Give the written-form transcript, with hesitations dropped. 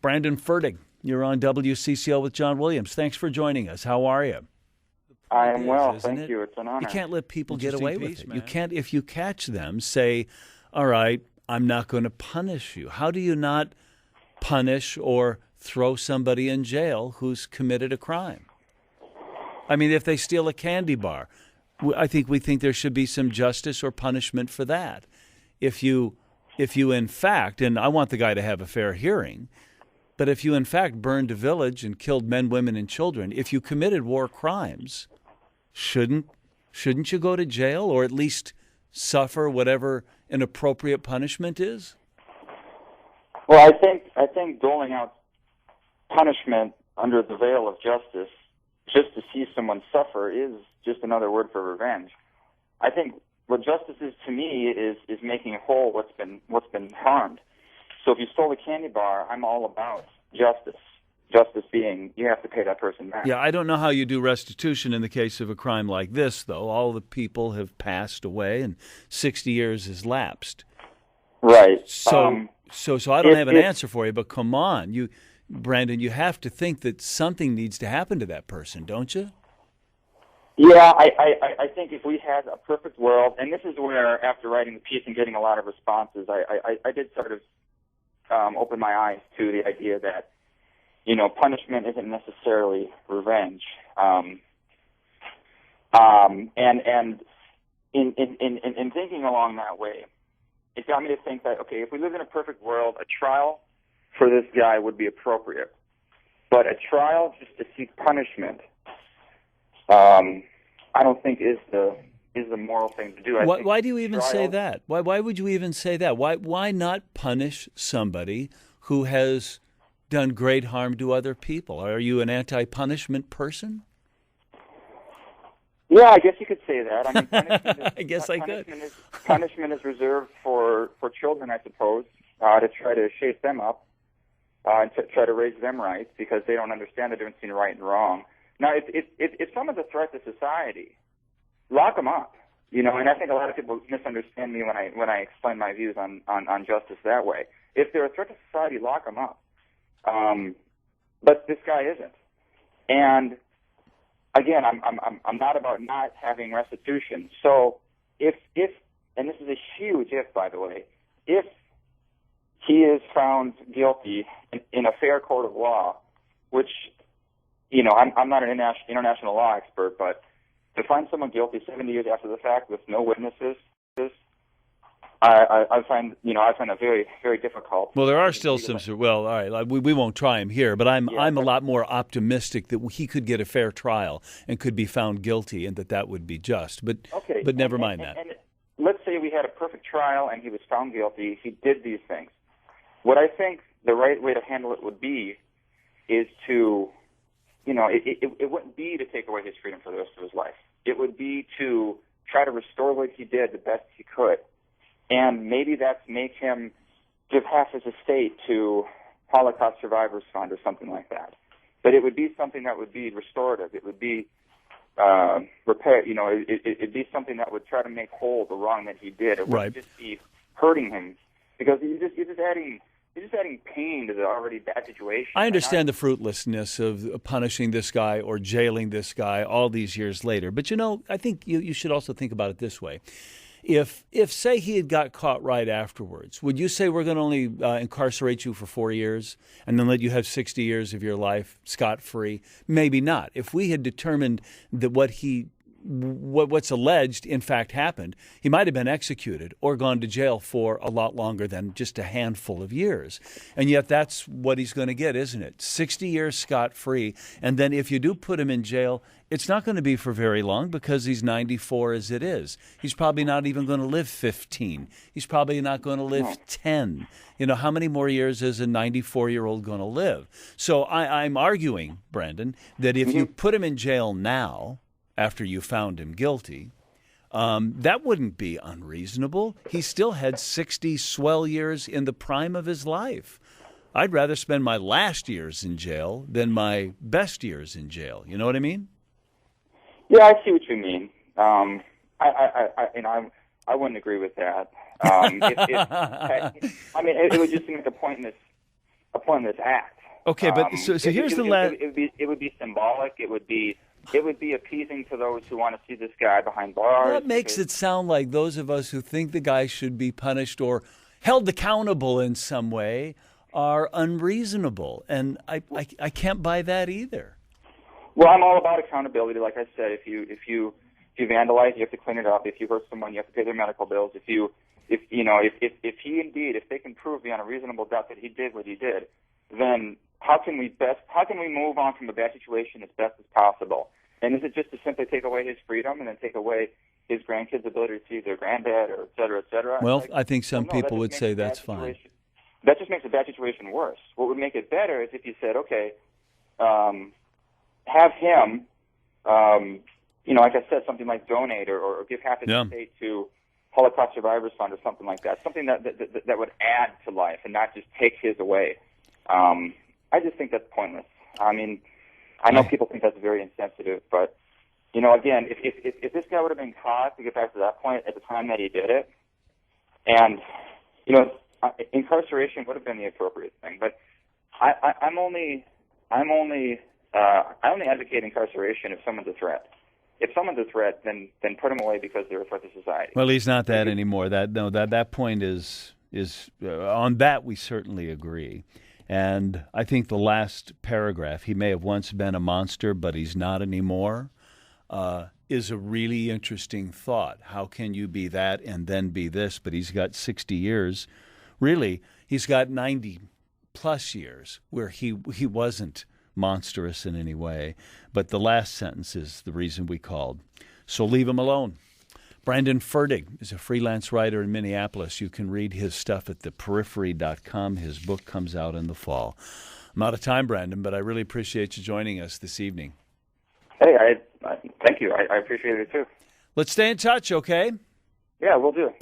Brandon Ferdig, you're on WCCO with John Williams. Thanks for joining us. How are you? I am well, thank you. It's an honor. You can't let people get away with it. Man. You can't, if you catch them, say, all right, I'm not going to punish you. How do you not punish or throw somebody in jail who's committed a crime? I mean, if they steal a candy bar, I think we think there should be some justice or punishment for that. If you in fact, and I want the guy to have a fair hearing, but if you in fact burned a village and killed men, women, and children, if you committed war crimes, shouldn't you go to jail or at least suffer whatever an appropriate punishment is? Well, I think doling out punishment under the veil of justice just to see someone suffer is just another word for revenge. I think what justice is to me is making whole what's been harmed. So if you stole a candy bar, I'm all about justice. Justice being you have to pay that person back. Yeah, I don't know how you do restitution in the case of a crime like this, though. All the people have passed away and 60 years has lapsed. Right. So I don't have an answer for you, but come on. Brandon, you have to think that something needs to happen to that person, don't you? Yeah, I think if we had a perfect world, and this is where, after writing the piece and getting a lot of responses, I did sort of open my eyes to the idea that, punishment isn't necessarily revenge. And in thinking along that way, it got me to think that, okay, if we lived in a perfect world, a trial for this guy would be appropriate. But a trial just to seek punishment, I don't think is the moral thing to do. Why do you even say that? Why would you even say that? Why not punish somebody who has done great harm to other people? Are you an anti-punishment person? Yeah, I guess you could say that. I mean, punishment is, I guess I could. Punishment is reserved for children, I suppose, to try to shape them up and to try to raise them right because they don't understand the difference between right and wrong. Now, if someone's a threat to society, lock them up. And I think a lot of people misunderstand me when I explain my views on justice that way. If they're a threat to society, lock them up. But this guy isn't. And again, I'm not about not having restitution. So if and this is a huge if, by the way, if he is found guilty in a fair court of law, which I'm not an international law expert, but to find someone guilty 70 years after the fact with no witnesses, I find it very, very difficult. Well, there are still some. Well, all right, we won't try him here, but I'm a lot more optimistic that he could get a fair trial and could be found guilty, and that would be just. But okay, but never mind that. And let's say we had a perfect trial and he was found guilty. He did these things. What I think the right way to handle it would be is to, it wouldn't be to take away his freedom for the rest of his life. It would be to try to restore what he did the best he could. And maybe that's make him give half his estate to Holocaust Survivors Fund or something like that. But it would be something that would be restorative. It would be repair. It'd be something that would try to make whole the wrong that he did. It wouldn't just be hurting him because you're just adding pain to the already bad situation. I understand the fruitlessness of punishing this guy or jailing this guy all these years later. But, I think you should also think about it this way. If say he had got caught right afterwards, would you say we're going to only incarcerate you for 4 years and then let you have 60 years of your life scot-free? Maybe not. If we had determined that what's alleged in fact happened, he might have been executed or gone to jail for a lot longer than just a handful of years. And yet that's what he's going to get, isn't it? 60 years scot-free. And then if you do put him in jail, it's not going to be for very long because he's 94 as it is. He's probably not even going to live 15. He's probably not going to live 10. How many more years is a 94-year-old going to live? So I'm arguing, Brandon, that if you put him in jail now, after you found him guilty, that wouldn't be unreasonable. He still had 60 swell years in the prime of his life. I'd rather spend my last years in jail than my best years in jail. You know what I mean? Yeah, I see what you mean. I wouldn't agree with that. It would just seem like a pointless a pointless act. Okay, but so here's the last. It would be symbolic. It would be appeasing to those who want to see this guy behind bars. That makes it sound like those of us who think the guy should be punished or held accountable in some way are unreasonable, and I can't buy that either. Well, I'm all about accountability. Like I said, if you vandalize, you have to clean it up. If you hurt someone, you have to pay their medical bills. If they can prove beyond a reasonable doubt that he did what he did, then how can we move on from a bad situation as best as possible? And is it just to simply take away his freedom and then take away his grandkids' ability to see their granddad, or et cetera, et cetera? Well, I think some people would say that's fine. That just makes a bad situation worse. What would make it better is if you said, okay, have him, like I said, something like donate or give half his estate to Holocaust Survivors Fund or something like that. Something that would add to life and not just take his away. I just think that's pointless. I mean, I know people think that's very insensitive, but again, if this guy would have been caught, to get back to that point, at the time that he did it, and incarceration would have been the appropriate thing. But I only advocate incarceration if someone's a threat. If someone's a threat, then put them away because they're a threat to society. Well, he's not that anymore. That point is on that we certainly agree. And I think the last paragraph, he may have once been a monster, but he's not anymore, is a really interesting thought. How can you be that and then be this? But he's got 60 years. Really, he's got 90-plus years where he wasn't monstrous in any way. But the last sentence is the reason we called. So leave him alone. Brandon Ferdig is a freelance writer in Minneapolis. You can read his stuff at theperiphery.com. His book comes out in the fall. I'm out of time, Brandon, but I really appreciate you joining us this evening. Hey, thank you. I appreciate it, too. Let's stay in touch, okay? Yeah, we'll do.